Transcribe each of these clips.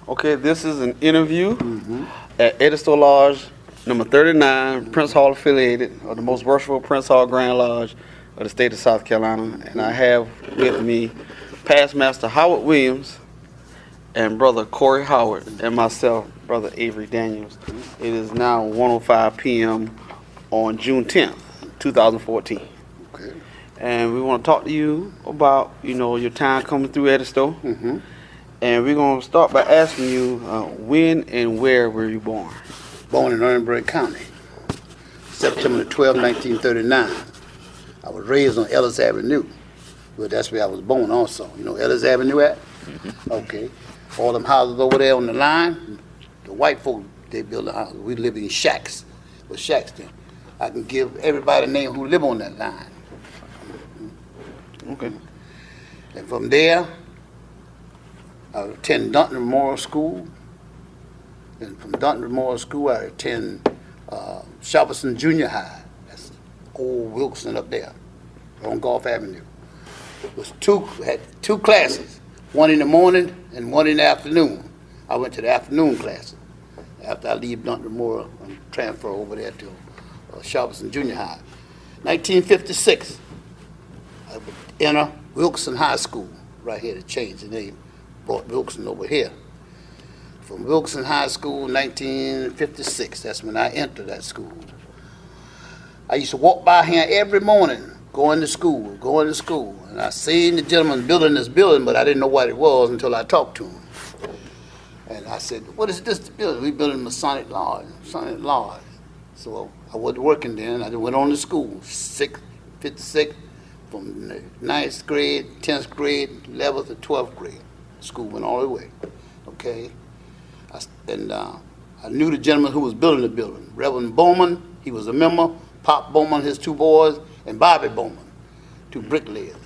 Okay, this is an interview at Edisto Lodge, number 39, Prince Hall affiliated, or the most worshipful Prince Hall Grand Lodge of the state of South Carolina. And I have with me past Master Howard Williams and Brother Corey Howard and myself, Brother Avery Daniels. It is now 1:05 p.m. on June 10th, 2014. Okay. And we want to talk to you about, your time coming through Edisto. And we're going to start by asking you, when and where were you born? Born in Orangeburg County, September 12, 1939. I was raised on Ellis Avenue. Well, that's where I was born also. You know Ellis Avenue at? Okay. All them houses over there on the line, the white folk, they built the houses. We live in shacks. With shacks then. I can give everybody a name who live on that line. Okay. And from there, I attended Dunton Memorial School. And from Dunton Memorial School, I attended Sharperson Junior High. That's old Wilson up there on Gulf Avenue. Had two classes, one in the morning and one in the afternoon. I went to the afternoon classes. After I leave Dunton Memorial, I transfer over there to Sharperson Junior High. 1956, I would enter Wilson High School right here to change the name. Brought Wilson over here. From Wilson High School, 1956, that's when I entered that school. I used to walk by here every morning, going to school. And I seen the gentleman building this building, but I didn't know what it was until I talked to him. And I said, what is this building? We building Masonic Lodge. So I wasn't working then. I went on to school, 56, from the 9th grade, 10th grade, 11th, and 12th grade. School went all the way, okay? I knew the gentleman who was building the building. Reverend Bowman, he was a member. Pop Bowman, his two boys, and Bobby Bowman, two bricklayers.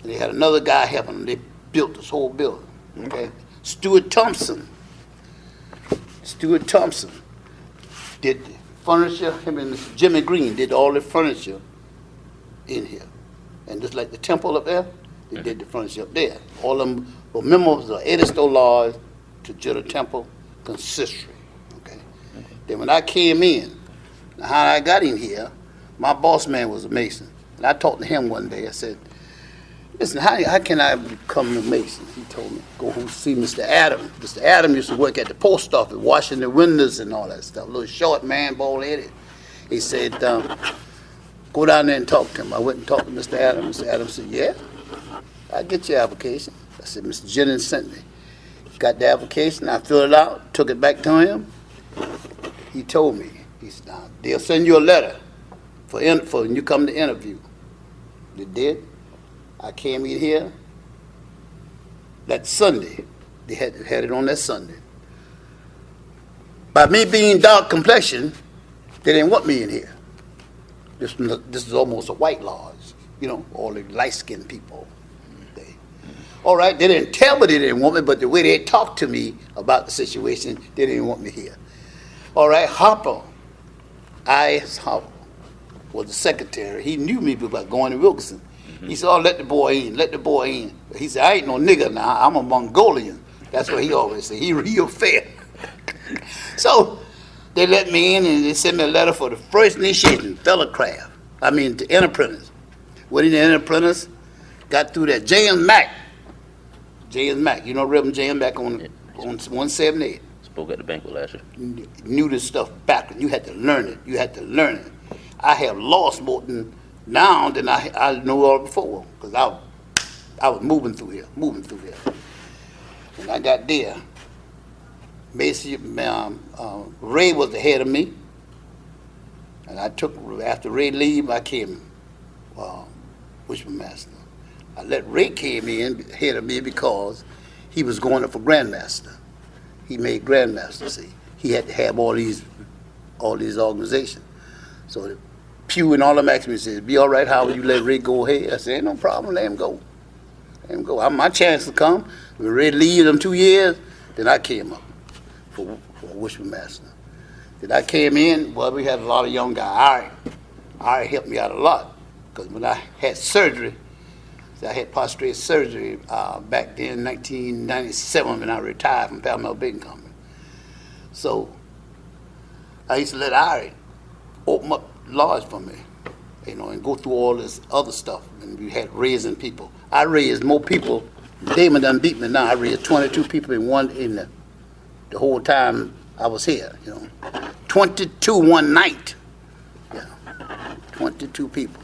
And they had another guy helping them. They built this whole building, okay? Stuart Thompson did the furniture. Him and Jimmy Green did all the furniture in here. And just like the temple up there, they did the furniture up there. All of them were members of Edisto Lodge to Jutta Temple Consistory. Okay. Then when I came in, how I got in here, my boss man was a Mason. And I talked to him one day. I said, listen, how can I become a Mason? He told me, go see Mr. Adam. Mr. Adam used to work at the post office, washing the windows and all that stuff. A little short man, bald-headed. He said, go down there and talk to him. I went and talked to Mr. Adam. Mr. Adam said, yeah, I'll get your application. I said, Mr. Jennings sent me. Got the application, I filled it out, took it back to him. He told me, he said, now, they'll send you a letter for when you come to interview. They did. I came in here that Sunday. They had it on that Sunday. By me being dark complexion, they didn't want me in here. This is almost a white lodge, all the light-skinned people. All right, they didn't tell me they didn't want me, but the way they talked to me about the situation, they didn't want me here. All right, Harper, I.S. Harper, was the secretary. He knew me about going to Wilkinson. He said, oh, let the boy in. He said, I ain't no nigger now, I'm a Mongolian. That's what he always said. He real fair. So they let me in and they sent me a letter for the first initiation, to enter apprentice. Went in the enter apprentice, got through that. James Mack, Reverend James Mack on 178. Spoke at the banquet last year. Knew this stuff backwards. You had to learn it. I have lost more now than I knew all before, because I was moving through here. When I got there, basically, Ray was the head of me, and after Ray leave, I came Wishman Master. I let Ray came in ahead of me because he was going up for Grandmaster. He made Grandmaster, see. He had to have all these organizations. So the Pew and all them asked me, said, be all right, how would you let Ray go ahead? I said, ain't no problem, let him go. My chance to come. When Ray leave them 2 years, then I came up for Wishman Master. Then I came in, well, we had a lot of young guys. Ari helped me out a lot, because when I had surgery, So I had prostate surgery back then in 1997 when I retired from Palmetto Baking Company. So I used to let Ari open up lodge for me, you know, and go through all this other stuff. And we had raising people. I raised more people. Damon done beat me now. I raised 22 people in the whole time I was here, you know. 22 one night. Yeah, 22 people.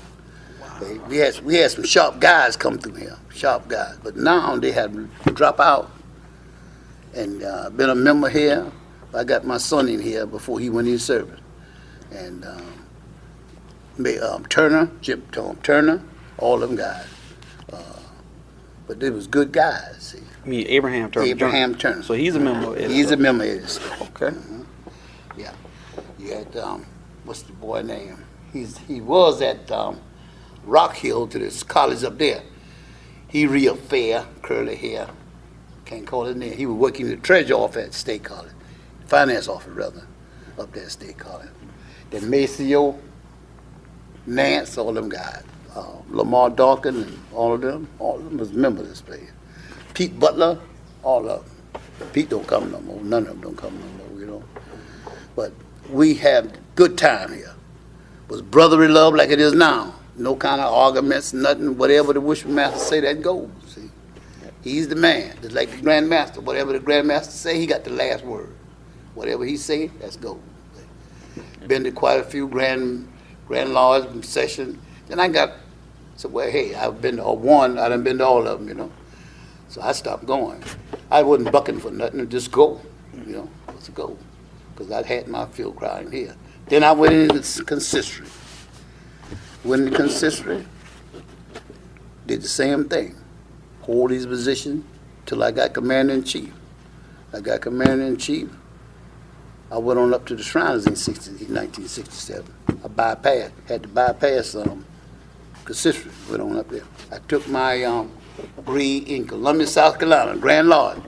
Wow. We had some sharp guys come through here, sharp guys. But now they have dropped out and been a member here. I got my son in here before he went in service. And Turner, Jim Turner, all them guys. But they was good guys, see. I mean, Abraham Turner. Abraham Turner. So he's a member of Edisto. He's a member of Edisto. Okay. Mm-hmm. Yeah. You had, what's the boy name? He was at Rock Hill to this college up there. He real fair, curly hair. Can't call his name. He was working the treasury office at State College. Finance office, rather, up there at State College. Then Maceo, Nance, all them guys. Lamar Dawkins and all of them was members of this place. Pete Butler, all of them. Pete don't come no more. None of them don't come no more, you know. But we had good time here. It was brotherly love like it is now. No kind of arguments, nothing. Whatever the Wishful Master say, that goes. See, he's the man. Just like the Grand Master. Whatever the Grand Master say, he got the last word. Whatever he say, that's go. Been to quite a few grand lodge sessions. Then I said, well, hey, I've been to one. I done been to all of them, you know. So I stopped going. I wasn't bucking for nothing. Just go, you know. Let's go, because I had my field crowding here. Then I went into consistory. Went into consistory. Did the same thing. Hold these positions till I got commander-in-chief. I got commander-in-chief. I went on up to the Shriners in 1967. I had to bypass consistory. Went on up there. I took my grade in Columbia, South Carolina, Grand Lodge.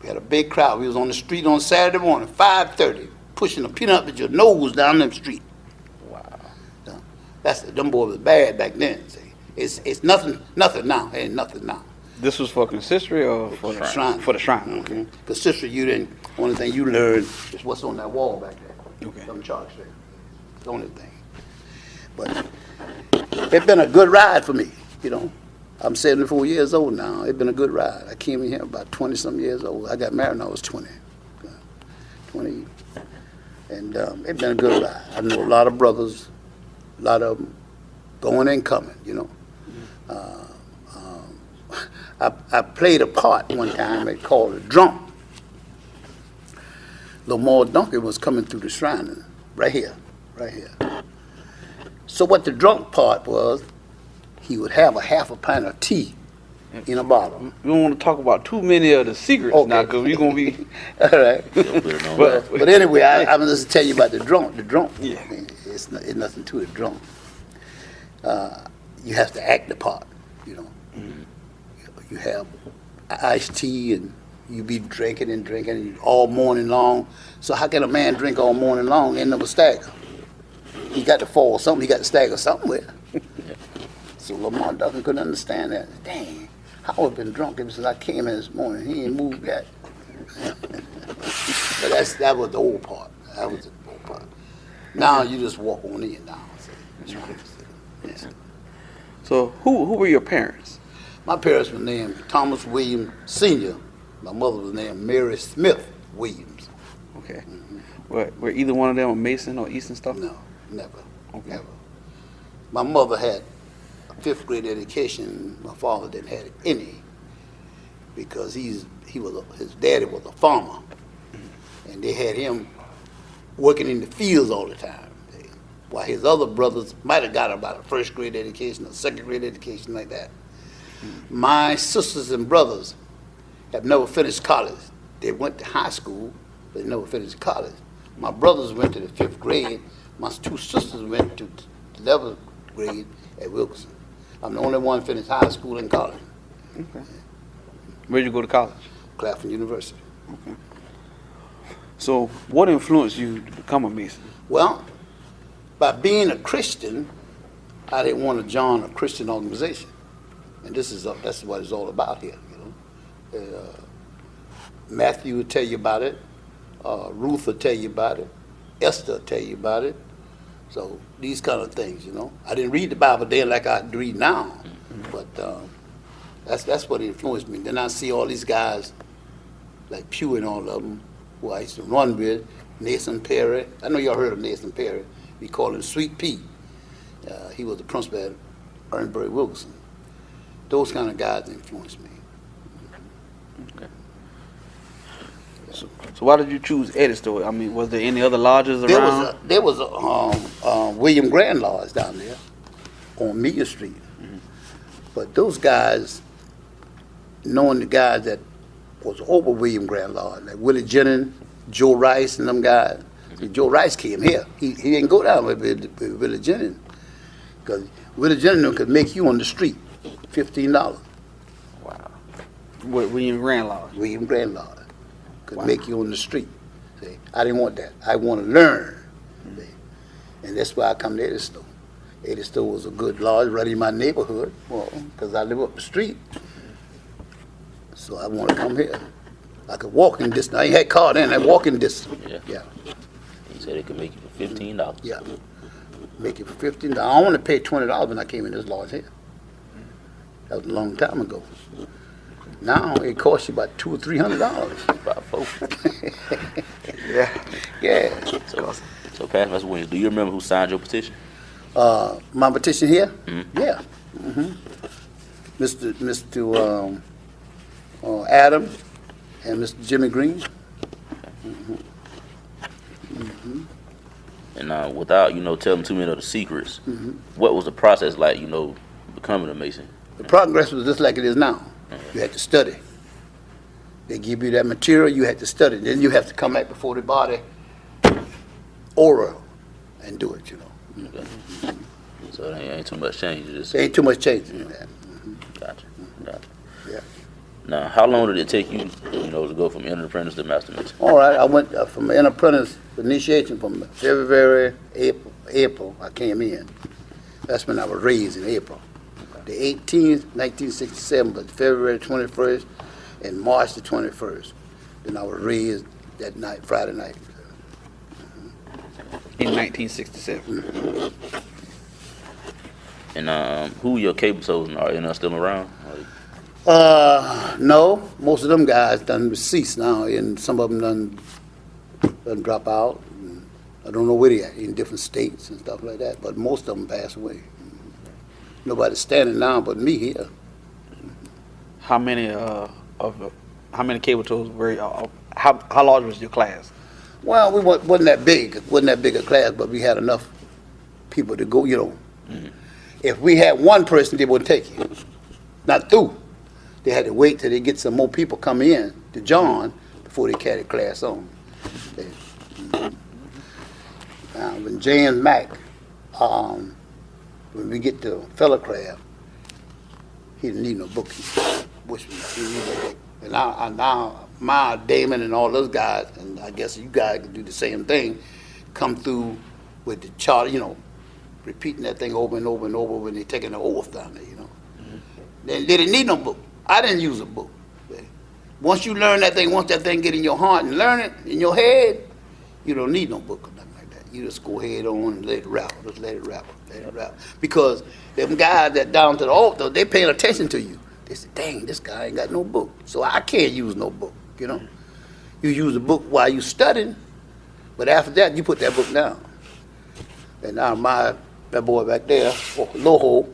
We had a big crowd. We was on the street on Saturday morning, 5:30, pushing a peanut with your nose down them street. Wow. Them boys was bad back then. See, it's nothing now. Ain't nothing now. This was for consistory or for the shrine? For the shrine. Okay. Mm-hmm. Consistory, only thing you learn is what's on that wall back there. Okay. Them charts there. The only thing. But it's been a good ride for me, you know. I'm 74 years old now. It's been a good ride. I came in here about 20-some years old. I got married when I was 20. And it's been a good ride. I know a lot of brothers, a lot of them going and coming, you know. I played a part one time. They called it drunk. Lamar Duncan was coming through the shrine right here. So what the drunk part was, he would have a half a pint of tea in a bottle. We don't want to talk about too many of the secrets now, because we're going to be... All right. But anyway, I'm just tell you about the drunk. The drunk, yeah. I mean, it's nothing to the drunk. You have to act the part, you know. Mm-hmm. You have iced tea and you be drinking all morning long. So how can a man drink all morning long and never stagger? He got to fall something. He got to stagger somewhere. So Lamar Duncan couldn't understand that. Dang, Howard been drunk ever since I came in this morning. He ain't moved yet. But that was the old part. That was the old part. Now you just walk on in now. Yeah. So who were your parents? My parents were named Thomas Williams Sr. My mother was named Mary Smith Williams. Okay. Mm-hmm. Were either one of them a Mason or Eastern Star? No, never. Okay. Never. My mother had a 5th grade education. My father didn't have any because his daddy was a farmer, and they had him working in the fields all the time. While his other brothers might have got about a 1st grade education or 2nd grade education like that. My sisters and brothers have never finished college. They went to high school, but they never finished college. My brothers went to the 5th grade. My 2 sisters went to the 11th grade at Wilkinson. I'm the only one finished high school and college. Okay. Where'd you go to college? Claflin University. Okay. So what influenced you to become a Mason? Well, by being a Christian, I didn't want to join a Christian organization. And that's what it's all about here, you know. Matthew will tell you about it. Ruth will tell you about it. Esther will tell you about it. So these kind of things, you know. I didn't read the Bible then like I read now, but that's what influenced me. Then I see all these guys like Pew and all of them who I used to run with, Nathan Perry. I know y'all heard of Nathan Perry. We call him Sweet Pea. He was the principal at Orangeburg Wilkerson. Those kind of guys influenced me. Okay. So why did you choose Edisto? I mean, was there any other lodges around? There was a William Grand Lodge down there on Meager Street. But those guys, knowing the guys that was over William Grand Lodge, like Willie Jennings, Joe Rice, and them guys. See, Joe Rice came here. He didn't go down with Willie Jennings, because Willie Jennings could make you on the street $15. Wow. With William Grand Lodge? William Grand Lodge could make you on the street. See, I didn't want that. I want to learn. See, and that's why I come to Edisto. Edisto was a good lodge right in my neighborhood, well, because I live up the street. So I want to come here. I could walk in distance. I ain't had car then. I walk in distance. Yeah. He said it could make you for $15. Yeah. Make it for $15. I only paid $20 when I came in this lodge here. That was a long time ago. Now it costs you about $200 or $300. About $4. Yeah. So Pastor Williams, do you remember who signed your petition? My petition here? Mm-hmm. Yeah. Mr. Adam and Mr. Jimmy Green. And without, telling too many of the secrets, what was the process like, becoming a Mason? The progress was just like it is now. You had to study. They give you that material, you had to study. Then you have to come back before the body oral and do it, Okay. So there ain't too much change. There ain't too much change in that. Gotcha. Yeah. Now, how long did it take you, to go from intern apprentice to master mason? All right, I went from an apprentice initiation from February, April, I came in. That's when I was raised in April. The 18th, 1967, but February 21st and March the 21st. Then I was raised that night, Friday night. In 1967. And who your cable soldiers are still around? No, most of them guys done deceased now, and some of them done drop out. And I don't know where they at, in different states and stuff like that, but most of them passed away. Nobody's standing now but me here. How many cable tows were? How large was your class? Well, we wasn't that big. It wasn't that big a class, but we had enough people to go, If we had one person, they wouldn't take it. Not through. They had to wait till they get some more people come in to join before they carry the class on. Now, when James Mack, when we get to fellow craft, he didn't need no book. He needed no book. And now my Damon and all those guys, and I guess you guys can do the same thing, come through with the charter, repeating that thing over and over and over when they're taking the oath down there, They didn't need no book. I didn't use a book. Once you learn that thing, once that thing get in your heart and learn it in your head, you don't need no book or nothing like that. You just go ahead on and let it rattle. Just let it rattle. Let it rattle. Because them guys that down to the altar, they paying attention to you. They say, dang, this guy ain't got no book. So I can't use no book, You use a book while you studying, but after that, you put that book down. And now that boy back there, Loho,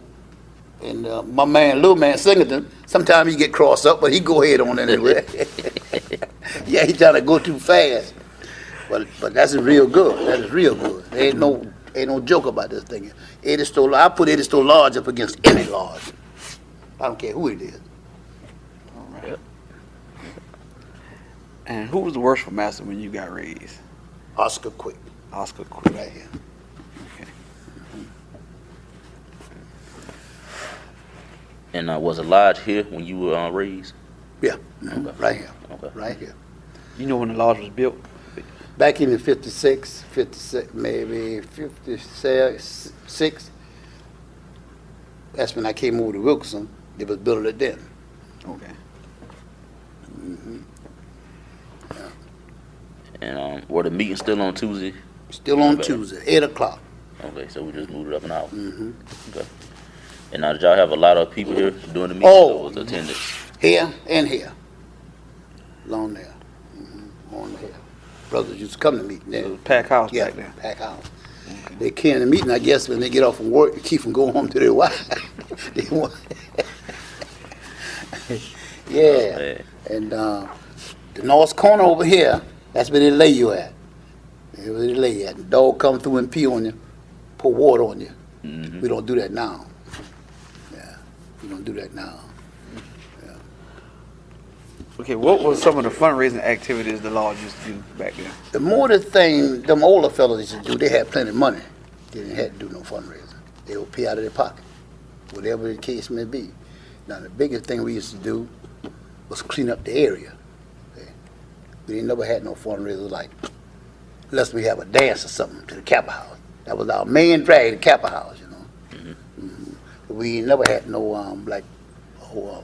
and my man, little man Singleton, sometimes he get crossed up, but he go ahead on anyway. Yeah, he trying to go too fast. But that's real good. That is real good. There ain't no joke about this thing. Edisto, I put Edisto Lodge up against any lodge. I don't care who it is. All right. And who was the worshipful master when you got raised? Oscar Quick, Oscar Quick. right here. Okay. And was a lodge here when you were raised? Yeah, Okay. right here. Okay. Right here. You know when the lodge was built? Back in the 56, maybe 56, that's when I came over to Wilkerson. They was building it then. Okay. And were the meetings still on Tuesday? Still on Okay. Tuesday, 8 o'clock. Okay, so we just moved it up an hour. Mm-hmm. Okay. And now, did y'all have a lot of people here doing the meeting? Oh. Or was attendance? Here and here. Along there. On here. Brothers used to come to meeting It there. was a packed house Yeah, back there. pack house. They came to meeting, I guess, when they get off from work to keep from going home to their wife. They want. Yeah. Man. And the north corner over here, that's where they lay you at. That's where they lay you at. The dog come through and pee on you, pour water on you. Mhm. We don't do that now. Yeah, we don't do that now. Okay, what was some of the fundraising activities the lodge used to do back then? The more the thing, them older fellas used to do, they had plenty of money. They didn't have to do no fundraising. They would pay out of their pocket, whatever the case may be. Now, the biggest thing we used to do was clean up the area. Okay? We ain't never had no fundraiser like, unless we have a dance or something to the Kappa House. That was our main drag, the Kappa House, you know. But we ain't never had no, like,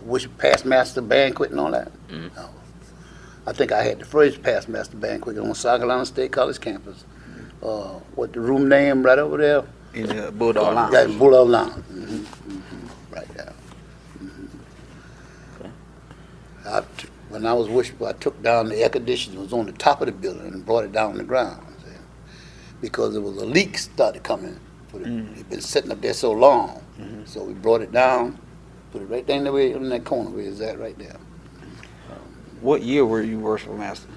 wish past master banquet and all that. No. I think I had the first past master banquet on South Carolina State College campus. What the room name right over there? In the Bulldog Lounge. That Bulldog Lounge. Right there. When I was wishing, I took down the air conditioner. It was on the top of the building and brought it down on the ground. See? Because there was a leak started coming. It'd been sitting up there so long. So we brought it down, put it right there in that corner where it's at right there. What year were you worshipful master?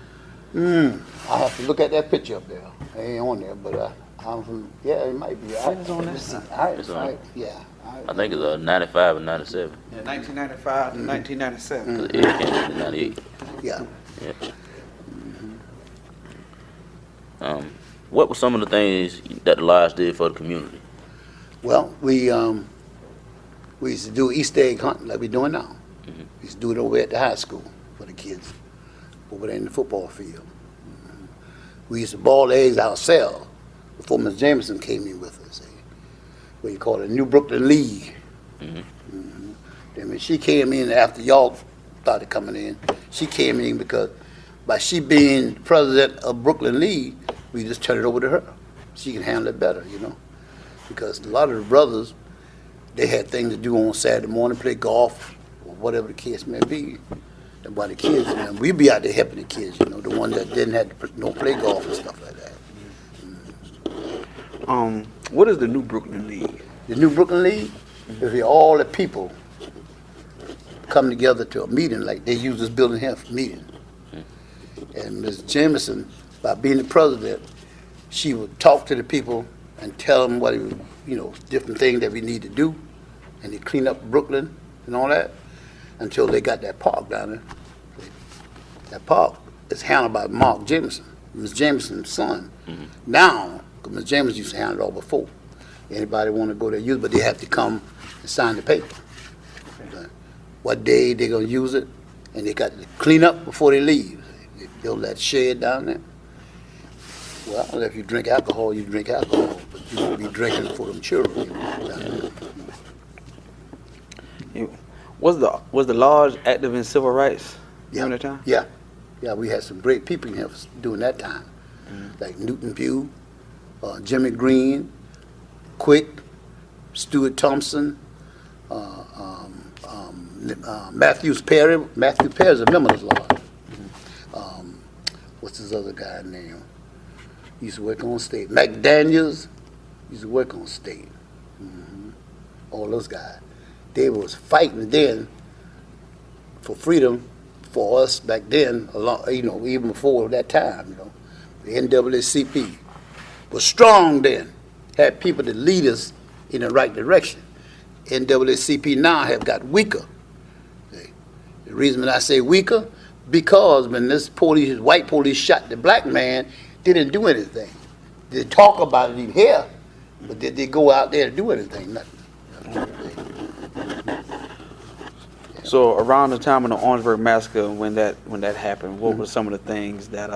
I have to look at that picture up there. It ain't on there, but I'm from, yeah, it might be. It's on there. It's on. Yeah. I think it's 95 and 97. Yeah, 1995 to 1997. Cause Ed came in 98. Yeah. Yeah. What were some of the things that the lodge did for the community? Well, we used to do Easter egg hunting like we're doing now. We used to do it over at the high school for the kids, over there in the football field. We used to ball eggs ourselves before Ms. Jameson came in with us. What you call it, New Brooklyn League. Then when she came in after y'all started coming in, she came in because by she being president of Brooklyn League, we just turned it over to her. She can handle it better, you know. Because a lot of the brothers, they had things to do on Saturday morning, play golf, or whatever the case may be. And by the kids, man, we'd be out there helping the kids, you know, the ones that didn't have to don't play golf and stuff like that. What is the New Brooklyn League? The New Brooklyn League is where all the people come together to a meeting, like they use this building here for meeting. And Ms. Jameson, by being the president, she would talk to the people and tell them what, you know, different things that we need to do, and they clean up Brooklyn and all that until they got that park down there. That park is handled by Mark Jameson, Ms. Jameson's son. Now, because Ms. Jameson used to handle it all before. Anybody want to go there, use it, but they have to come and sign the paper. What day they're going to use it, and they got to clean up before they leave. They build that shed down there. Well, if you drink alcohol, you drink alcohol, but you won't be drinking for them children. Was the lodge active in civil rights during that time? Yeah. Yeah, we had some great people in here during that time. Like Newton Pugh, Jimmy Green, Quick, Stuart Thompson, Matthew Perry. Matthew Perry's a member of this lodge. What's his other guy name? He used to work on state. McDaniels used to work on state. All those guys. They was fighting then for freedom for us back then, you know, even before that time, you know. The NAACP was strong then, had people to lead us in the right direction. NAACP now have got weaker. See? The reason that I say weaker, because when this white police shot the black man, they didn't do anything. They talk about it even here, but did they go out there to do anything? Nothing. So around the time of the Orangeburg massacre, when that happened, what were some of the things that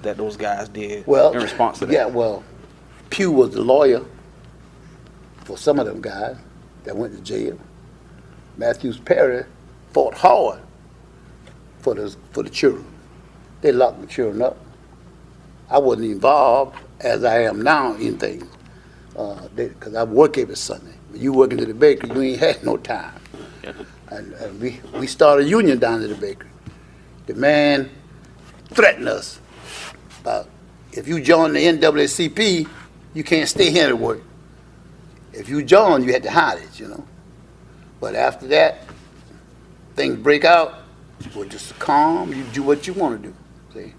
that those guys did in response to that? Yeah, well, Pugh was the lawyer for some of them guys that went to jail. Matthews Perry fought hard for the children. They locked the children up. I wasn't involved as I am now in things, because I work every Sunday. When you working at the bakery, you ain't had no time. And we started a union down at the bakery. The man threatened us about, if you join the NAACP, you can't stay here to work. If you join, you had to hide it, you know. But after that, things break out. Well, just calm. You do what you want to do. See,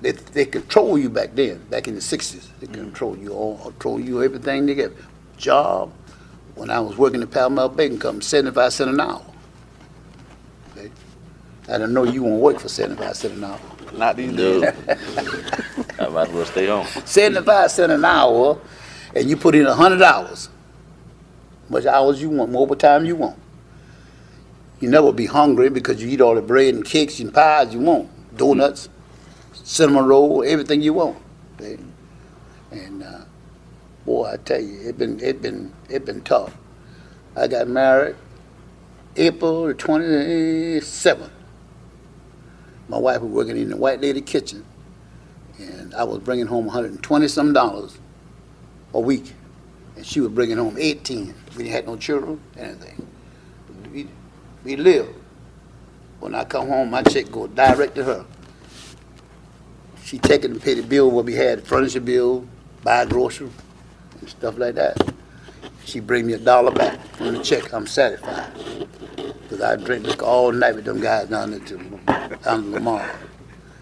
they control you back then, back in the '60s. They control you all, control you everything they get. Job. When I was working at Palomar Baking Company, 75 cents an hour. See? I don't know you won't work for 75 cents an hour. Not these No. days. I might as well stay home. 75 cents an hour, and you put in 100 hours. Much hours you want, more overtime you want. You never be hungry because you eat all the bread and cakes and pies you want, donuts, cinnamon roll, everything you want. See? And boy, I tell you, it been tough. I got married April the 27th. My wife was working in the White Lady kitchen, and I was bringing home $120-some a week, and she was bringing home 18. We didn't have no children, anything. We lived. When I come home, my check go direct to her. She take it and pay the bill what we had, furniture bill, buy groceries, and stuff like that. She bring me $1 back from the check. I'm satisfied. Because I drink liquor all night with them guys down there in Lamar.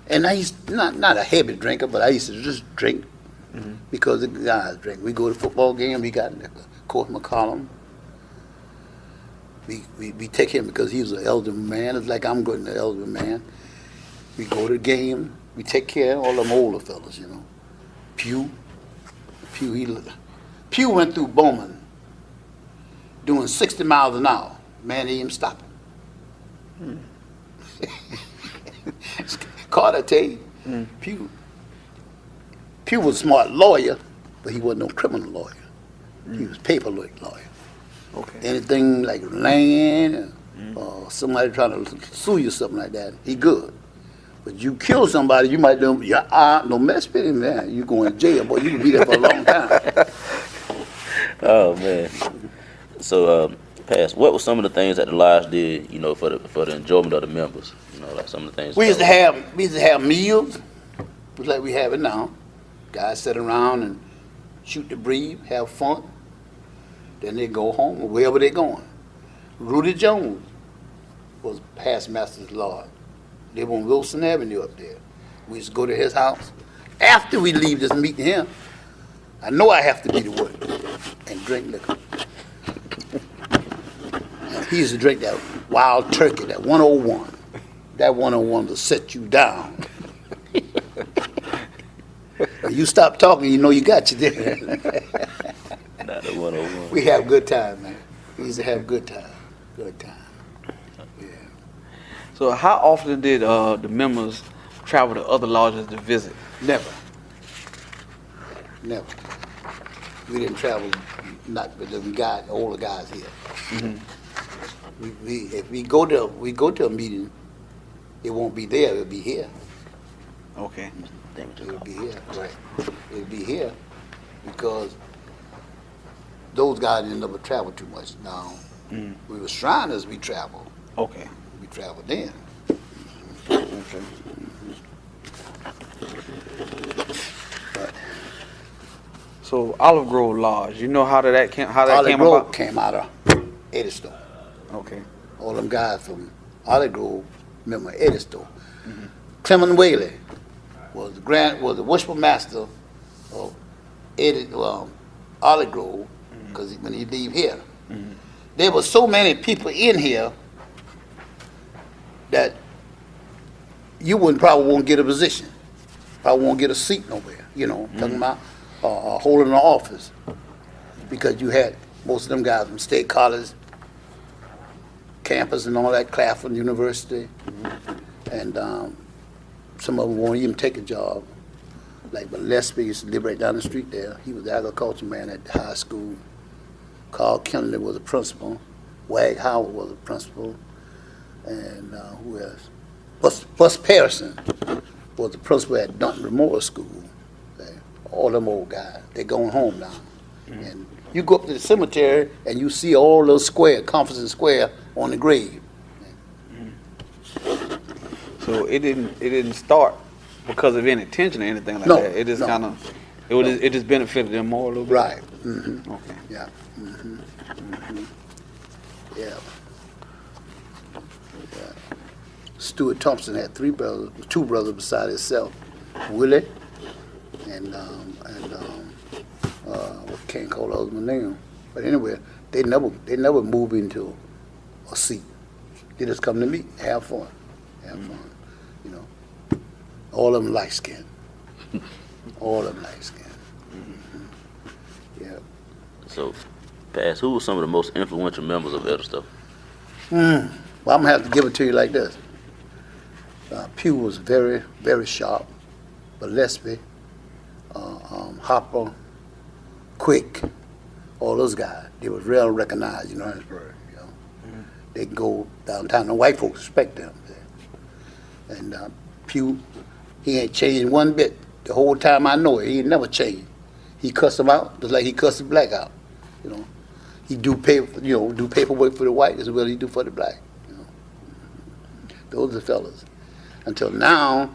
And I used not a heavy drinker, but I used to just drink because the guys drink. We go to football game, we got liquor. Coach McCollum. We take him because he was an elderly man. It's like I'm going to an elderly man. We go to the game. We take care of all them older fellas, you know. Pew went through Bowman doing 60 miles an hour. Man, he didn't stop him. Carter tell you, Pew was a smart lawyer, but he wasn't no criminal lawyer. He was paper lawyer. Okay. Anything like land or somebody trying to sue you, something like that, he good. But you kill somebody, you might do, don't mess with him, man. You going to jail, boy. You can be there for a long time. Oh man. So, Pass, what were some of the things that the lodge did, you know, for the enjoyment of the members? You know, like some of the things. We used to have meals, just like we have it now. Guys sit around and shoot the breeze, have fun. Then they go home or wherever they're going. Rudy Jones was past master's lord. Live on Wilson Avenue up there. We used to go to his house. After we leave this meeting here, I know I have to be to work and drink liquor. And he used to drink that Wild Turkey, that 101. That 101 will set you down. When you stop talking, you know you got you there. Not the 101. We have good time, man. We used to have good time. Good time. Yeah. So how often did the members travel to other lodges to visit? Never. Never. We didn't travel, not with the guys, older guys here. If we go to a meeting, it won't be there, it'll be here. Okay. It'll be here, right. It'll be here because those guys didn't ever travel too much. Now, we were Shriners, we travel. Okay. We traveled then. Okay. But So Olive Grove Lodge, you know how that came Olive Grove about? came out of Edisto. Okay. All them guys from Olive Grove, remember Edisto. Clement Whaley was the worshipful master of Olive Grove, because when he leave here, there were so many people in here that you probably won't get a position, probably won't get a seat nowhere. You know, talking about holding an office, because you had most of them guys from State College campus and all that, Claflin University, and some of them won't even take a job. Like Gillespie used to live right down the street there. He was the agriculture man at the high school. Carl Kennedy was a principal, Wag Howard was the principal, and who else? Bus Pearson was the principal at Dunton Memorial School. Okay? All them old guys, they going home now. And you go up to the cemetery and you see all those Conference Square on the grave. So it didn't start because of any tension or anything like No, that. It just no. kind of it just benefited them more a little bit. Right. Mm-hmm. Okay. Yeah. Mm-hmm. Mm-hmm. Yeah. Yeah. Stuart Thompson had two brothers beside himself, Willie and what can't call the other name. But anyway, they never moved into a seat. They just come to meet, have fun, you know. All of them light skinned. All of them light skinned. Yeah. So, Pass, who were some of the most influential members of Edisto? Well, I'm gonna have to give it to you like this. Pugh was very, very sharp. Gillespie, Hopper, Quick, all those guys. They was real recognized in Orangeburg. You know, they can go downtown. The white folks respect them. And Pugh, he ain't changed one bit. The whole time I know it, he ain't never changed. He cussed them out just like he cussed the black out. You know, he do paperwork for the white as well as he do for the black. You know, those are the fellas. Until now,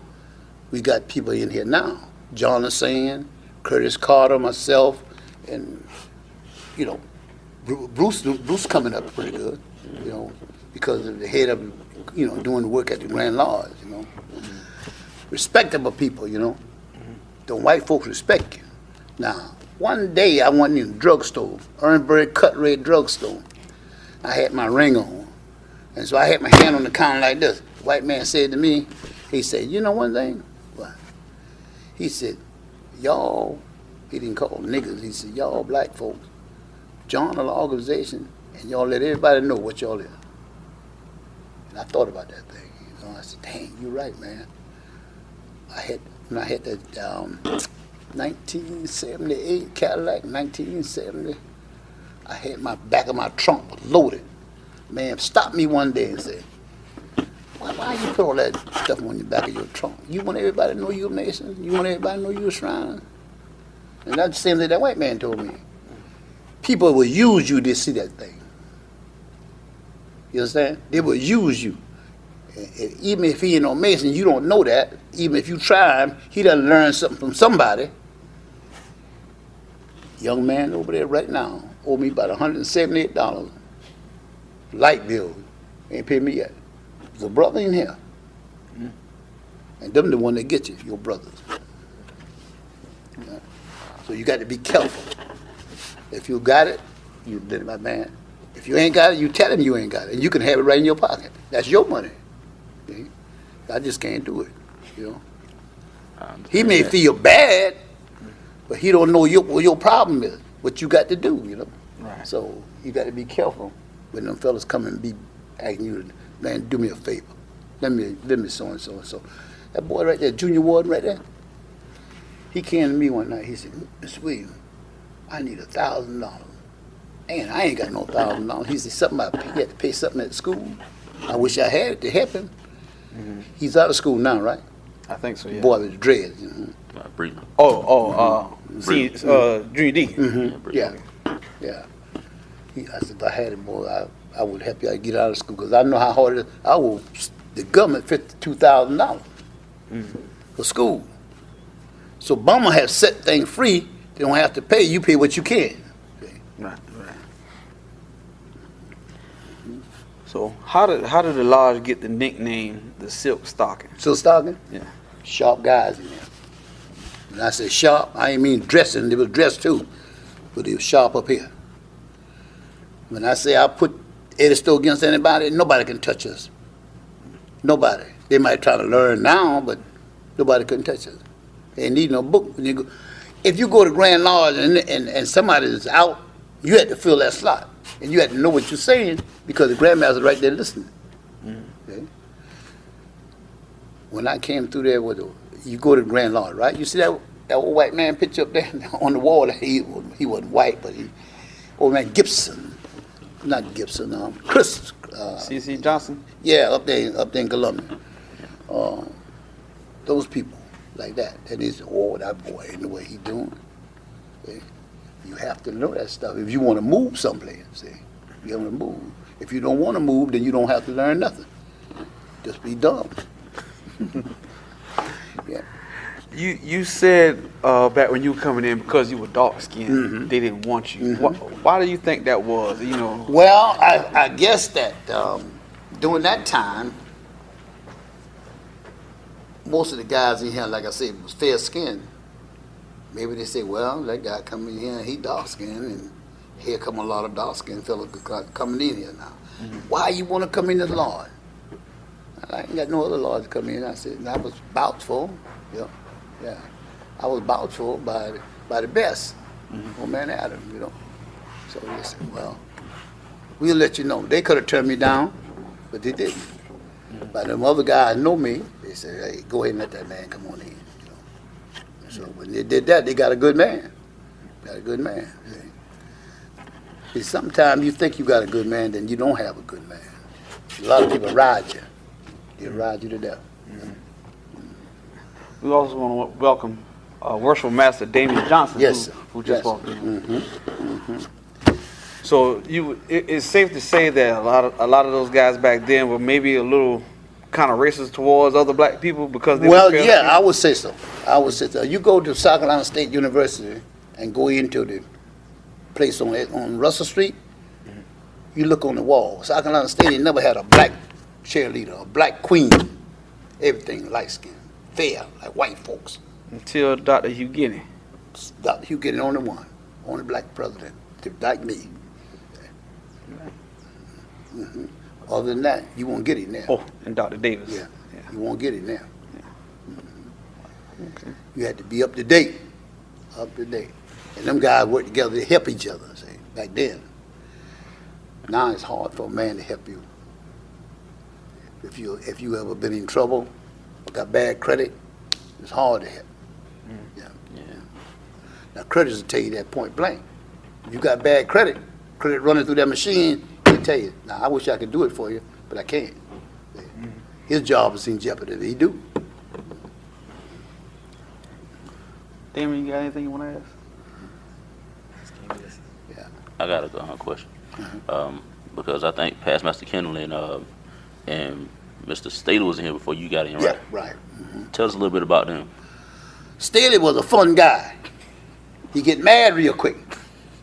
we got people in here now. John is saying, Curtis Carter, myself, and you know, Bruce coming up pretty good. You know, because of the head of doing the work at the Grand Lodge. You know, respectable people. You know, the white folks respect you. Now, one day I went in the drugstore, Orangeburg Cut Rate Drugstore. I had my ring on, and so I had my hand on the counter like this. The white man said to me, he said, "You know one thing?" What? He said, "Y'all," he didn't call niggas. He said, "Y'all black folks join an organization and y'all let everybody know what y'all is." And I thought about that thing. You know, I said, "Dang, you're right, man." When I had that 1978 Cadillac, 1970, I had my back of my trunk was loaded. Man stopped me one day and said, why you put all that stuff on the back of your trunk? You want everybody to know you're a Mason? You want everybody to know you're a Shriner? And that's the same thing that white man told me. People will use you to see that thing. You understand? They will use you. And even if he ain't no Mason, you don't know that. Even if you try him, he done learn something from somebody. Young man over there right now owe me about $178. Light bill. Ain't paid me yet. There's a brother in here. And them the one that get you, your brothers. Yeah. So you got to be careful. If you got it, you did it, my man. If you ain't got it, you tell him you ain't got it. And you can have it right in your pocket. That's your money. See? I just can't do it. You know. He may feel bad, but he don't know what your problem is, what you got to do, you know. Right. So you got to be careful when them fellas come and be asking you to, man, do me a favor. Let me so and so and so. That boy right there, Junior Warden right there, he came to me one night. He said, "Mr. Williams, I need $1,000. And I ain't got no $1,000. He said, something about he had to pay something at school. I wish I had it to help him." Mm-hmm. He's out of school now, right? I think so, yeah. Boy with the dreads. You know? Breeden. Junior D. Mm-hmm. Yeah. I said, if I had it, boy, I would help you get out of school because I know how hard it is. I owe the government $52,000 for school. So Obama has set things free. They don't have to pay. You pay what you can. Okay. Right. So how did the lodge get the nickname the Silk Stocking? Silk Stocking? Yeah. Sharp guys in there. When I say sharp, I ain't mean dressing. They was dressed too, but they was sharp up here. When I say I put Edisto against anybody, nobody can touch us. Nobody. They might try to learn now, but nobody can touch us. They need no book. When you go, if you go to Grand Lodge and somebody is out, you had to fill that slot. And you had to know what you're saying because the grandmaster's right there listening. Okay? When I came through there, you go to the Grand Lodge, right? You see that old white man picture up there on the wall? He wasn't white, but old man Gibson. not Gibson, Chris. C.C. Johnson. Yeah, up there in Columbia. Those people like that. And they say, oh, that boy ain't the way he doing. See? You have to know that stuff if you want to move someplace. See, you want to move. If you don't want to move, then you don't have to learn nothing. Just be dumb. Yeah. You said back when you were coming in because you were dark skinned, they didn't want you. Why do you think that was? You know. Well, I guess that during that time, most of the guys in here, like I said, was fair skinned. Maybe they say, well, that guy coming in here, he dark skinned, and here come a lot of dark skinned fellas coming in here now. Why you want to come in the Lord? I ain't got no other Lord to come in. I said, and I was vouched for. Yeah. I was vouched for by the best, old man Adam, you know. So they said, well, we'll let you know. They could have turned me down, but they didn't. But them other guys know me. They said, hey, go ahead and let that man come on in. You know. So when they did that, they got a good man. See, sometimes you think you got a good man, then you don't have a good man. A lot of people ride you. They ride you to death. We also want to welcome Worshipful Master Damien Johnson, Yes, who just walked in. So it's safe to say that a lot of those guys back then were maybe a little kind of racist towards other black people because they Well, were yeah, I would say so. You go to South Carolina State University and go into the place on Russell Street, you look on the wall. South Carolina State ain't never had a black cheerleader, a black queen, everything light skinned, fair, like white folks. Until Dr. Hugh Guinea. Dr. Hugh getting only one, only black president, like me. Other than that, you won't get it now. Oh, and Dr. Davis. Yeah. You won't get it now. Okay. You had to be up to date. And them guys work together to help each other, see, back then. Now it's hard for a man to help you. If you ever been in trouble or got bad credit, it's hard to help. Yeah. Now creditors will tell you that point blank. If you got bad credit running through that machine, he'll tell you, now I wish I could do it for you, but I can't. His job is in jeopardy. He do. Damon, you got anything you want to ask? Yeah. I got a question. Because I think past Master Kendall and Mr. Staley was in here before you got in, right? Yeah, right. Tell us a little bit about them. Staley was a fun guy. He get mad real quick.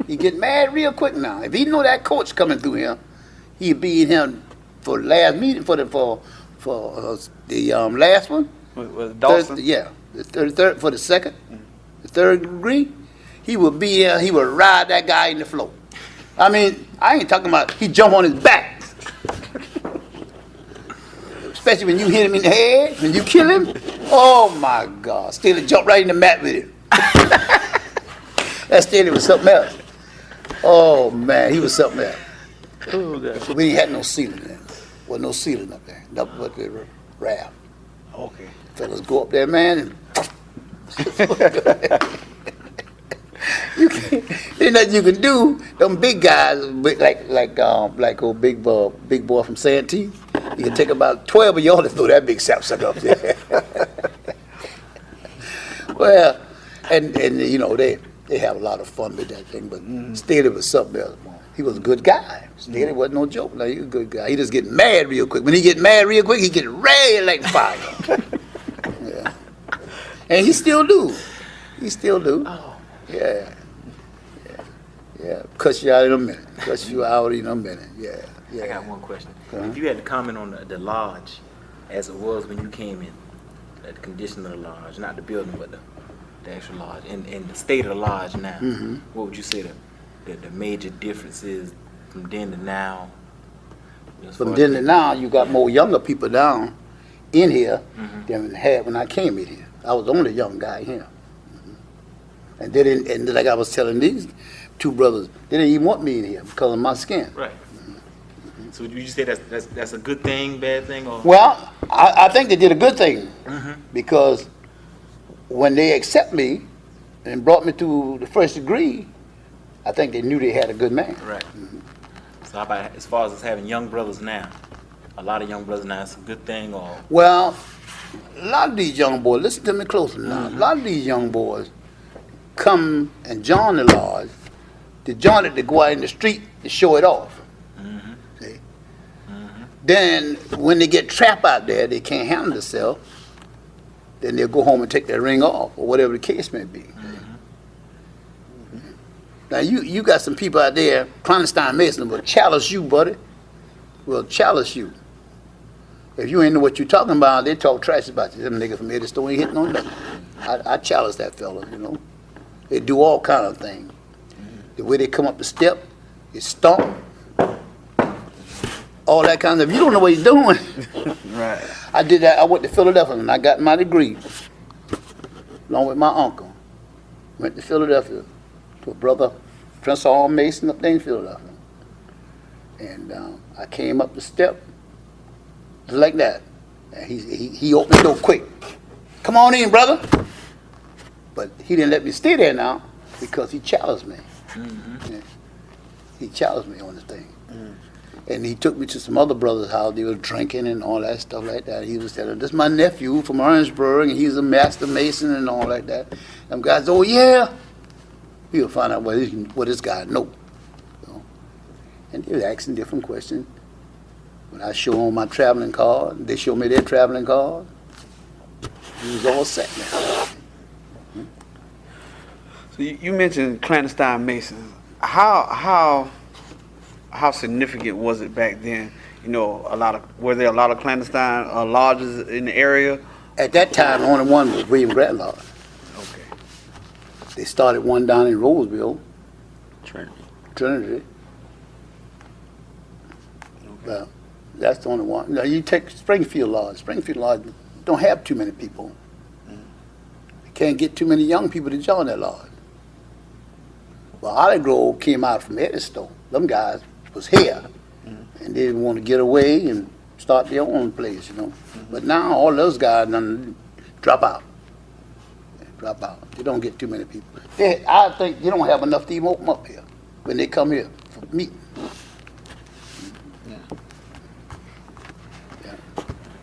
Now. If he know that coach coming through here, he'd be in here for the last meeting for the last one. Was Dawson? The third for the second, the third degree. He would be here. He would ride that guy in the floor. I mean, I ain't talking about he jump on his back. Especially when you hit him in the head, when you kill him. Oh my God! Staley jumped right in the mat with him. That Staley was something else. Oh man, he was something else. Oh, God. We ain't had no ceiling there. Wasn't no ceiling up there. Nothing but the raft. Okay. Fellas go up there, man, and there's nothing you can do. Them big guys, like old big boy from Santee, you can take about 12 of y'all to throw that big sapsucker up there. Well, and you know they have a lot of fun with that thing, but Staley was something else. He was a good guy. Staley wasn't no joke. Like, he was a good guy. He just get mad real quick. When he get mad real quick, he get red like fire. Yeah, and he still do. Oh. Yeah. Cuss you out in a minute. Yeah. I got one question. If you had to comment on the lodge as it was when you came in, the condition of the lodge, not the building, but the actual lodge, and the state of the lodge now, what would you say the major differences from then to now? From then to now, you got more younger people down in here than we had when I came in here. I was the only young guy here. And they didn't, and like I was telling these two brothers, they didn't even want me in here because of my skin. Right. So would you say that's a good thing, bad thing, or? Well, I think they did a good thing because when they accept me and brought me to the first degree, I think they knew they had a good man. Right. So how about as far as us having young brothers now? A lot of young brothers now, it's a good thing, or Well, a lot of these young boys, listen to me closely now. A lot of these young boys come and join the lodge. They join it to go out in the street to show it off. See? Then when they get trapped out there, they can't handle themselves. Then they'll go home and take their ring off, or whatever the case may be. Now you got some people out there, clandestine Mason, will challenge you, buddy. Will challenge you. If you ain't know what you're talking about, they talk trash about you. Them niggas from Edisto ain't hitting on nothing. I challenge that fella, you know. They do all kind of things. The way they come up the step, they stomp, all that kind of. If you don't know what you're doing, Right. I did that. I went to Philadelphia and I got my degree, along with my uncle. Went to Philadelphia to a brother, Prince Hall Mason, up there in Philadelphia. And I came up the step, just like that. And he opened the door quick. Come on in, brother. But he didn't let me stay there now because he challenged me. Yeah. He challenged me on the thing. And he took me to some other brothers' house. They were drinking and all that stuff like that. He was telling, this is my nephew from Orangeburg, and he's a master mason and all like that. Them guys, oh yeah. He'll find out what this guy know. You know? And they were asking different questions. When I show them my traveling card, they show me their traveling card. It was all set now. So you mentioned clandestine Masons. How significant was it back then? You know, were there a lot of clandestine lodges in the area? At that time, the only one was William Grant Lodge. Okay. They started one down in Roseville, Trinity. Well, that's the only one. Now you take Springfield Lodge. Springfield Lodge don't have too many people. You can't get too many young people to join that lodge. Well, Olive Grove came out from Edisto. Them guys was here, and they didn't want to get away and start their own place, you know. But now all those guys done drop out. Drop out. They don't get too many people. I think they don't have enough to even open up here when they come here for meeting.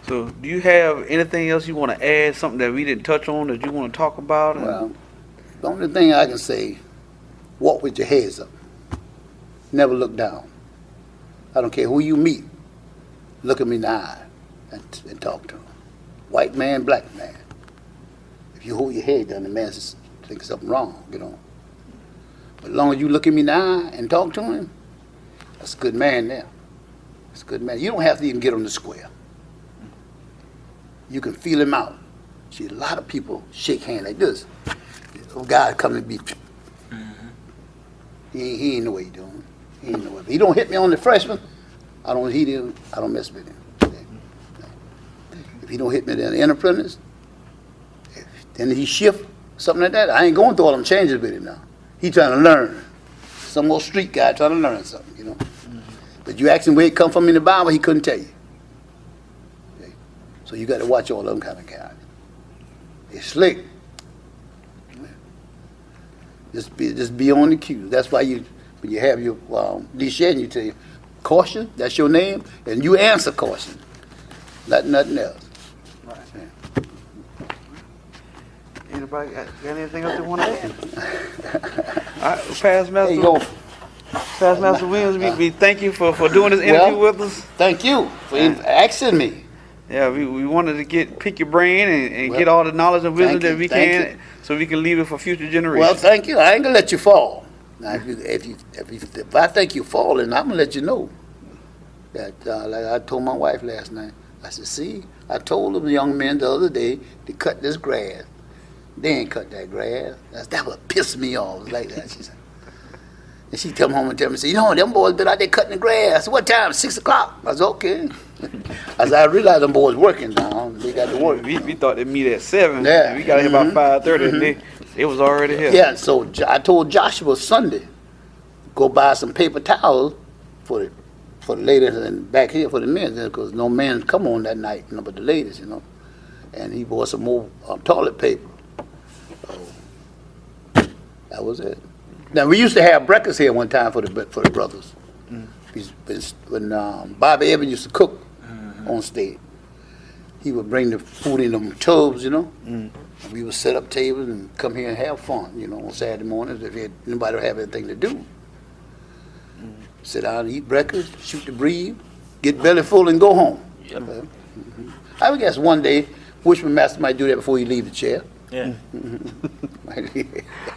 So do you have anything else you want to add, something that we didn't touch on that you want to talk about? Well, the only thing I can say, walk with your heads up. Never look down. I don't care who you meet. Look at me in the eye and talk to them. White man, black man. If you hold your head down, the man just thinks something wrong, you know. But as long as you look at me in the eye and talk to him, that's a good man there. That's a good man. You don't have to even get on the square. You can feel him out. See, a lot of people shake hands like this. A guy come and beat you. He ain't know what he doing. He ain't know what. If he don't hit me on the freshman, I don't mess with him. If he don't hit me in the apprentice, then he shift something like that. I ain't going through all them changes with him now. He trying to learn. Some old street guy trying to learn something, you know. But you ask him where he come from in the Bible, he couldn't tell you. Okay? So you got to watch all them kind of guys. They're slick. Just be on the cue. That's why when you have your D-Shed, you tell you, caution, that's your name, and you answer caution. Nothing else. Right. Yeah. Anybody got anything else they want to add? All right, Past There you go. Master Williams, we thank you for doing this interview with us. Thank you for asking me. Yeah, we wanted to pick your brain and get all the knowledge and wisdom that we can, so we can leave it for future generations. Well, thank you. I ain't gonna let you fall. Now, if I think you're falling, I'm gonna let you know. That like I told my wife last night. I said, see, I told them young men the other day to cut this grass. They ain't cut that grass. That would piss me off like that. She said. And she come home and tell me, say, you know, them boys been out there cutting the grass. I said, what time? 6 o'clock. I said, okay. I realized them boys working now. They got to work. We thought they'd meet at 7. Yeah. And we got here about 5:30, and they was already here. Yeah, so I told Joshua Sunday, go buy some paper towels for the ladies and back here for the men, because no men come on that night, you know, but the ladies, you know. And he bought some more toilet paper. So that was it. Now we used to have breakfast here one time for the brothers. When Bobby Evans used to cook on stage, he would bring the food in them tubs, you know. And we would set up tables and come here and have fun, you know, on Saturday mornings if nobody would have anything to do. Sit down and eat breakfast, shoot the breeze, get belly full and go home. Yep. I would guess one day Bushman Master might do that before he leave the chair. Yeah.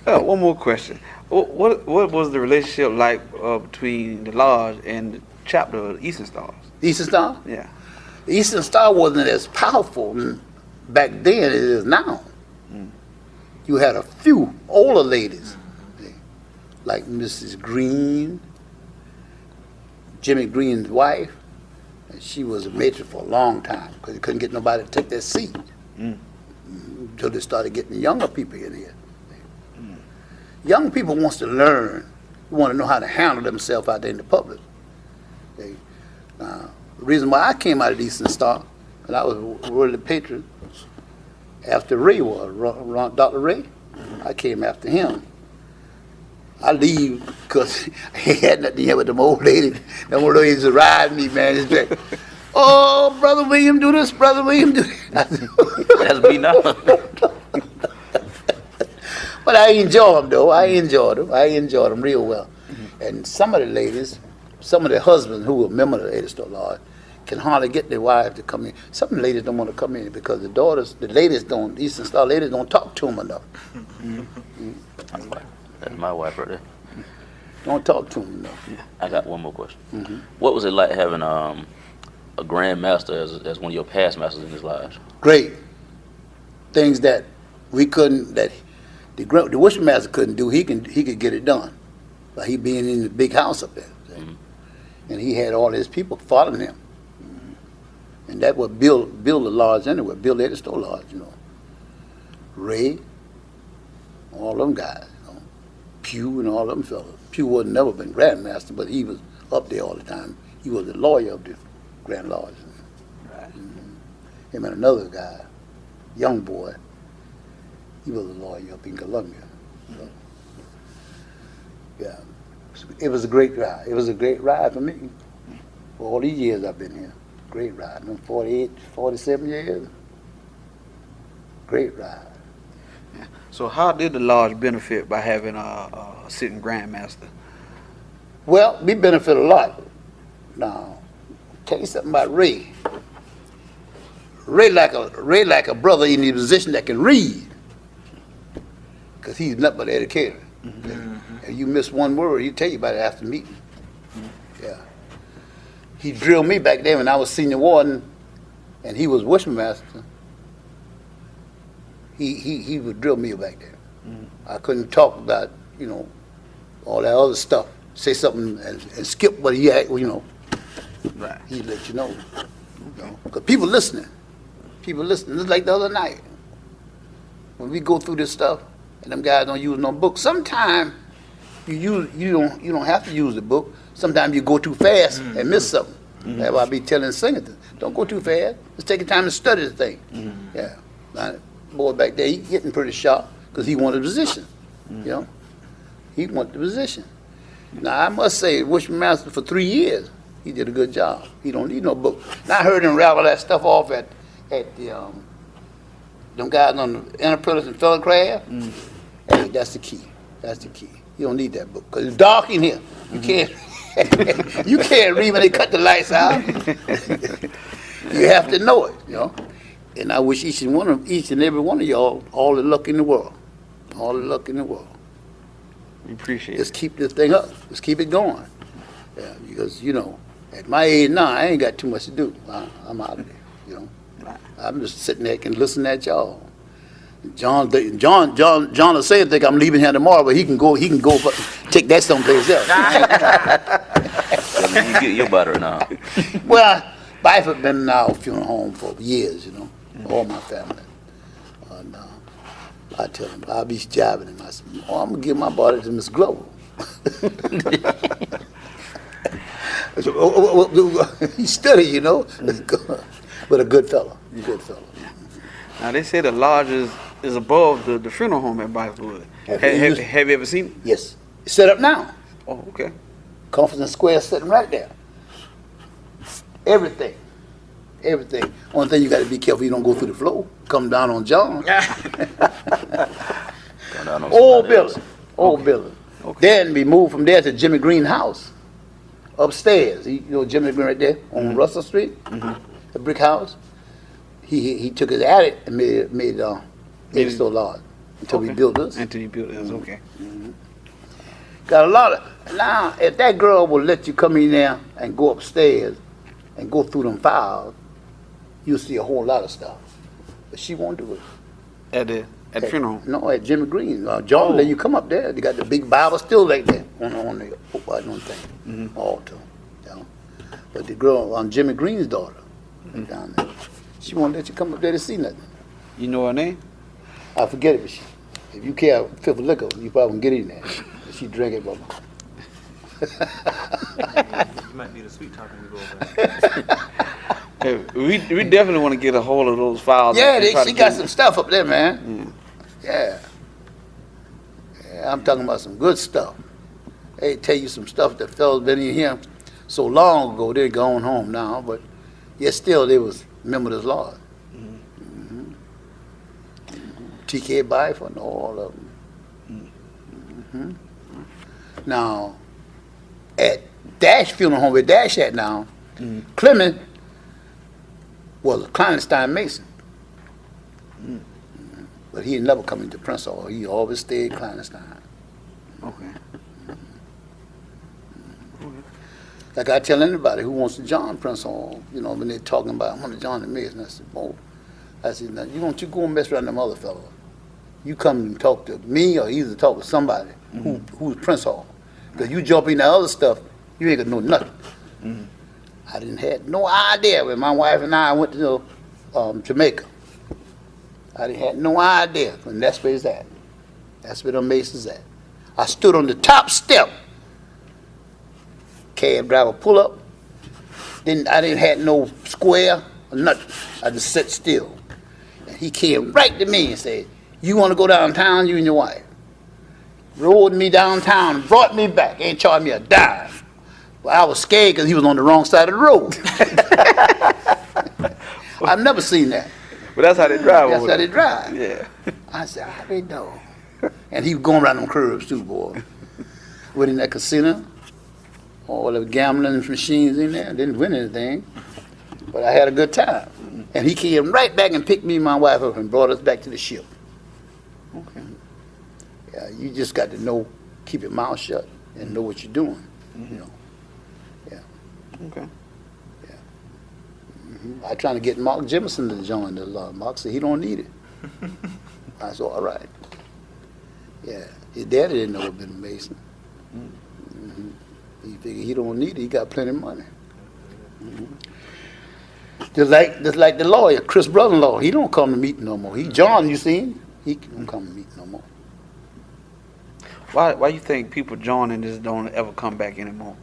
One more question. What was the relationship like between the lodge and the chapter of the Eastern Stars? Eastern Star? Yeah. The Eastern Star wasn't as powerful back then as it is now. You had a few older ladies, like Mrs. Green, Jimmy Green's wife, and she was a matron for a long time because they couldn't get nobody to take that seat until they started getting younger people in here. Young people wants to learn, want to know how to handle themselves out there in the public. The reason why I came out of the Eastern Star, and I was really patron after Ray was, Dr. Ray, I came after him. I leave because he had nothing to do with them old ladies. Them old ladies would ride me, man. It's like, oh, Brother William, do this, Brother William, do that. That's me now. But I enjoy them, though. I enjoyed them real well. And some of the ladies, some of the husbands who were members of the Edisto Lodge can hardly get their wives to come in. Some of the ladies don't want to come in because the ladies don't, Eastern Star ladies don't talk to them enough. That's my wife right there. Don't talk to them enough. I got one more question. What was it like having a Grand Master as one of your past masters in this lodge? Great. Things that we couldn't, that the Worship Master couldn't do, he could get it done. By he being in the big house up there. And he had all his people following him. And that would build the lodge anyway, build the Edisto Lodge, you know. Ray, all them guys, you know. Pew and all them fellas. Pew wasn't never been Grand Master, but he was up there all the time. He was the lawyer of the Grand Lodge. Right. Him and another guy, young boy, he was a lawyer up in Columbia. So, yeah, it was a great ride. It was a great ride for me. For all these years I've been here. Great ride. 48, 47 years. Great ride. So how did the lodge benefit by having a sitting Grand Master? Well, we benefit a lot. Now, tell you something about Ray. Ray like a brother in the position that can read, because he's nothing but an educator. If you miss one word, he'll tell you about it after the meeting. Yeah. He drilled me back then when I was senior warden, and he was Worship Master. He would drill me back there. I couldn't talk about, you know, all that other stuff. Say something and skip what he had, you know. Right. He'd let you know. Because people listening. Just like the other night. When we go through this stuff, and them guys don't use no book. Sometimes you don't have to use the book. Sometimes you go too fast and miss something. That's why I be telling singers, don't go too fast. Just take your time to study the thing. Yeah. Now, boy back there, he getting pretty sharp because he wanted a position. You know, he wanted the position. Now I must say, Worship Master for 3 years, he did a good job. He don't need no book. Now I heard him rattle that stuff off at the them guys on the Enterprise and Fellow-Craft. Hey, that's the key. That's the key. You don't need that book because it's dark in here. You can't. You can't read when they cut the lights out. You have to know it, you know. And I wish each and every one of y'all all the luck in the world. All the luck in the world. We appreciate Just keep this thing up. Just keep it going. Yeah, because, you know, at my age now, I ain't got too much to do. I'm out of there, you know. I'm just sitting there and listening at y'all. John will say think I'm leaving here tomorrow, but he can go take that someplace else. You get your butter now. Well, wife had been in our funeral home for years, you know, all my family. And I tell him, I'll be jabbing him. I said, oh, I'm going to give my body to Miss Glover. He studied, you know, but a good fellow. Good fellow. Now they say the lodge is above the funeral home at Blythewood. Have you ever seen it? Yes. It's set up now. Oh, okay. Conference Square sitting right there. Everything. Everything. Only thing you got to be careful you don't go through the floor. Come down on John. Going down on Old somebody else. building. Old building. Then we moved from there to Jimmy Green's house. Upstairs. You know Jimmy Green right there on Russell Street? The brick house. He took his attic and made Edisto Lodge until we built this. Until you built this, okay. Got a lot of, now, if that girl will let you come in there and go upstairs and go through them files, you'll see a whole lot of stuff. But she won't do it. At the funeral. No, at Jimmy Green. John, let you come up there. They got the big Bible still right there on the thing, altar. You know? But the girl, Jimmy Green's daughter, down there, she won't let you come up there to see nothing. You know her name? I forget it, but if you care fifth of liquor, you probably won't get in there. She drank it, Bubba. You might need a sweet talking to go over. We definitely want to get a hold of those files. Yeah, and try she to got get- some stuff up there, man. Yeah. I'm talking about some good stuff. They tell you some stuff that fellas been in here so long ago, they're gone home now, but yet still they was member of this Lord. TK Bifer and all of them. Now, at Dash funeral home where Dash at now, Clement was a clandestine Mason. But he never come into Prince Hall. He always stayed clandestine. Okay. Like I tell anybody who wants to join Prince Hall, you know, when they're talking about, I want to join the Mason. I said, oh, now, you don't you go and mess around them other fellows. You come and talk to me or either talk to somebody who's Prince Hall. Because you jump in that other stuff, you ain't gonna know nothing. I didn't have no idea when my wife and I went to Jamaica. I didn't have no idea, and that's where it's at. That's where the Masons at. I stood on the top step. Cab driver pull up. I didn't have no square or nothing. I just sat still. And he came right to me and said, "You want to go downtown, you and your wife?" Rode me downtown and brought me back. Ain't charged me a dime. Well, I was scared because he was on the wrong side of the road. I've never seen that. But that's how they drive That's over how there. they drive. Yeah. I said, how they know? And he was going around them curves too, boy. Went in that casino, all the gambling machines in there. Didn't win anything, but I had a good time. And he came right back and picked me and my wife up and brought us back to the ship. Okay. Yeah, you just got to know, keep your mouth shut and know what you're doing. You know. Okay. I trying to get Mark Jemison to join the law. Mark said he don't need it. I said, all right. Yeah, his daddy didn't know been a Mason. He figured he don't need it. He got plenty of money. Just like the lawyer, Chris brother-in-law. He don't come to meeting no more. He John, you seen? He don't come to meeting no more. Why you think people joining this don't ever come back anymore?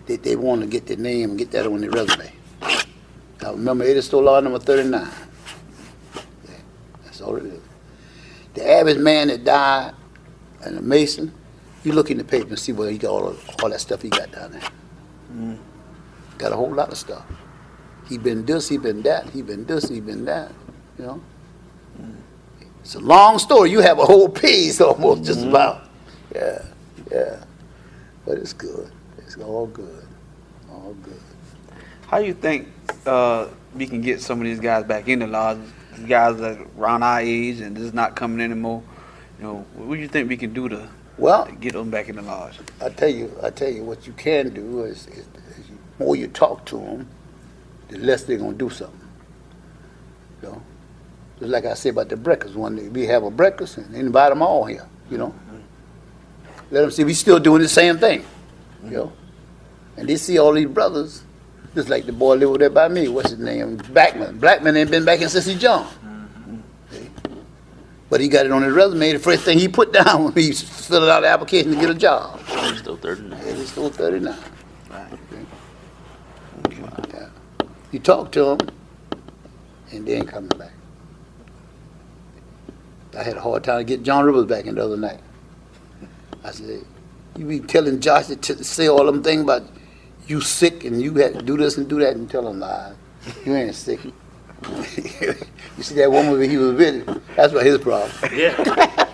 They want to get their name and get that on their resume. I remember Edisto Law number 39. Yeah, that's all it is. The average man that died and a Mason, you look in the paper and see where he got all that stuff he got down there. Got a whole lot of stuff. He been this, he been that, he been this, he been that, you know. It's a long story. You have a whole piece almost just about. Yeah. But it's good. It's all good. All good. How you think we can get some of these guys back in the lodge? These guys that are around our age and just not coming anymore. You know, what do you think we can do to Well, get them back in the lodge? I tell you what you can do is the more you talk to them, the less they're gonna do something. You know, just like I said about the breakfast. One day we have a breakfast and invite them all here. You know, let them see we still doing the same thing. You know, and they see all these brothers, just like the boy live over there by me. What's his name? Blackman. Blackman ain't been back in since he John. See? But he got it on his resume. The first thing he put down when he filled out the application to get a job. He's still 39. Yeah, he's still 39. Right. Okay. Yeah. You talk to them, and they ain't coming back. I had a hard time to get John Rivers back in the other night. I said, hey, You be telling Josh to say all them things about you sick and you had to do this and do that and tell him lies. You ain't sick. You see that woman he was with? That's what his problem. Yeah.